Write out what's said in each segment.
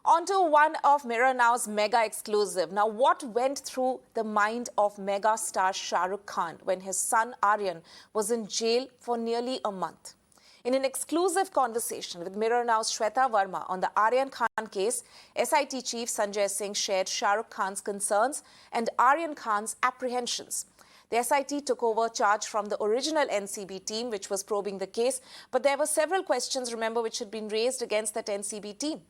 Onto one of Mirror Now's mega exclusive. Now, what went through the mind of megastar Shah Rukh Khan when his son Aryan was in jail for nearly a month? In an exclusive conversation with Mirror Now's Shweta Verma on the Aryan Khan case, SIT Chief Sanjay Singh shared Shah Rukh Khan's concerns and Aryan Khan's apprehensions. The SIT took over charge from the original NCB team, which was probing the case. But there were several questions, remember, which had been raised against that NCB team.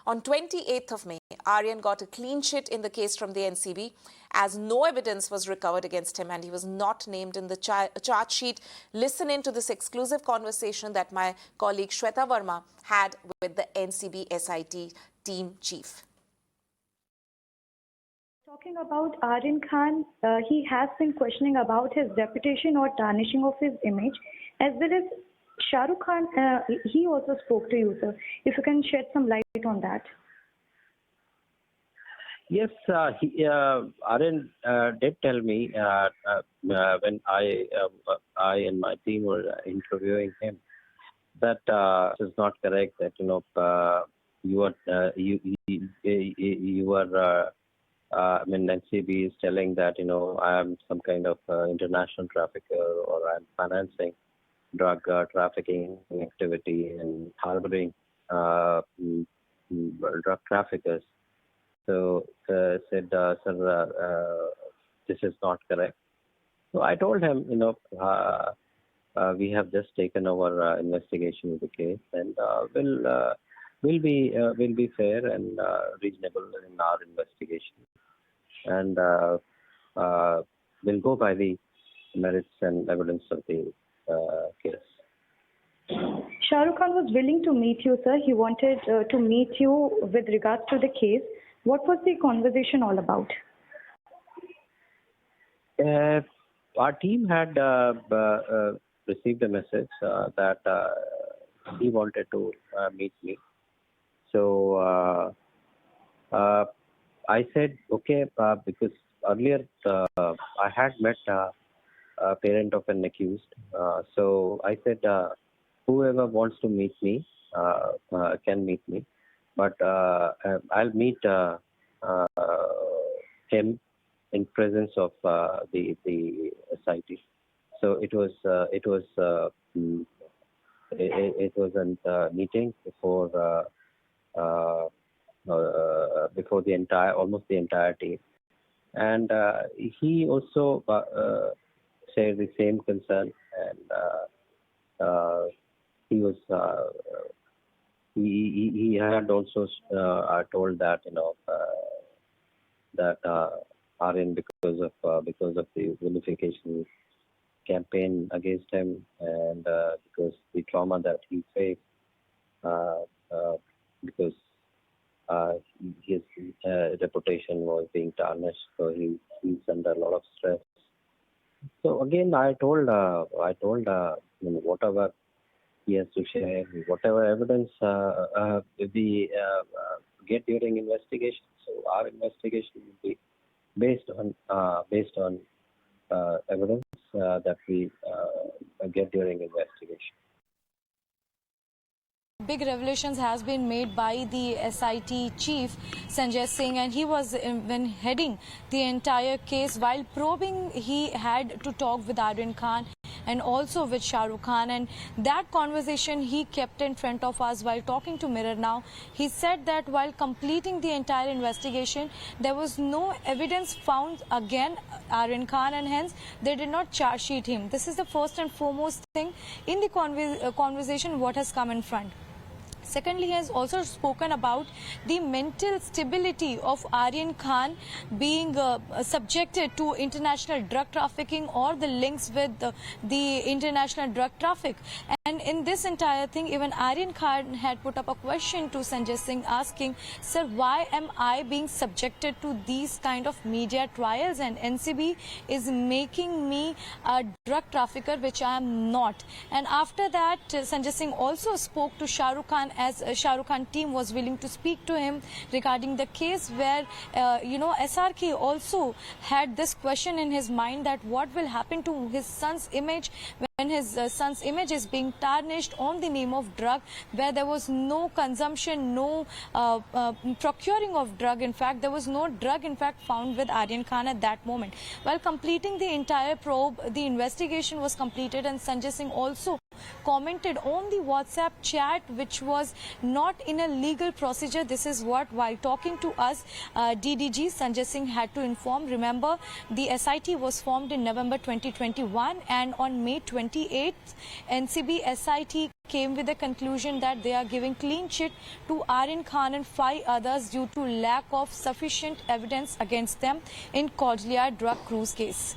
On 28th of May, Aryan got a clean sheet in the case from the NCB, as no evidence was recovered against him and he was not named in the charge sheet. Listen in to this exclusive conversation that my colleague Shweta Verma had with the NCB SIT team chief. Talking about Aryan Khan, he has been questioning about his reputation or tarnishing of his image, as well as Shah Rukh Khan, he also spoke to you, sir. If you can shed some light on that. Yes, Aryan did tell me when I and my team were interviewing him that it is not correct that NCB is telling that I am some kind of international trafficker or I'm financing drug trafficking activity and harboring drug traffickers. So said, sir, this is not correct. So I told him, we have just taken over investigation of the case, and we'll be fair and reasonable in our investigation, and we'll go by the merits and evidence of the case. Shah Rukh Khan was willing to meet you, sir. He wanted to meet you with regards to the case. What was the conversation all about? Our team had received a message that he wanted to meet me. So I said, okay, because earlier I had met a parent of an accused. So I said, whoever wants to meet me can meet me. But I'll meet him in presence of the SIT. So it was a meeting before almost the entire team, and he also shared the same concern, and he had also told that that Aryan, because of the vilification campaign against him, and because the trauma that he faced, because his reputation was being tarnished, so he's under a lot of stress. So again, I told whatever he has to share, whatever evidence we get during investigation. So our investigation will be based on evidence that we get during investigation. Big revelations has been made by the SIT chief Sanjay Singh, and he was when heading the entire case. While probing, he had to talk with Aryan Khan and also with Shah Rukh Khan, and that conversation he kept in front of us while talking to Mirror Now. He said that while completing the entire investigation, there was no evidence found against Aryan Khan, and hence they did not charge sheet him. This is the first and foremost thing in the conversation what has come in front. Secondly, he has also spoken about the mental stability of Aryan Khan being subjected to international drug trafficking or the links with the international drug traffic. And in this entire thing, even Aryan Khan had put up a question to Sanjay Singh asking, sir, why am I being subjected to these kind of media trials, and NCB is making me a drug trafficker, which I am not. And after that, Sanjay Singh also spoke to Shah Rukh Khan as Shah Rukh Khan team was willing to speak to him regarding the case, where SRK also had this question in his mind that what will happen to his son's image when his son's image is being tarnished on the name of drug, where there was no consumption, no procuring of drug. In fact, there was no drug in fact found with Aryan Khan at that moment. While completing the entire probe, the investigation was completed, and Sanjay Singh also commented on the WhatsApp chat, which was not in a legal procedure. This is what, while talking to us, DDG Sanjay Singh had to inform. Remember, the SIT was formed in November 2021, and on May 28th, NCB SIT came with the conclusion that they are giving clean chit to Aryan Khan and 5 others due to lack of sufficient evidence against them in Kodlia drug cruise case.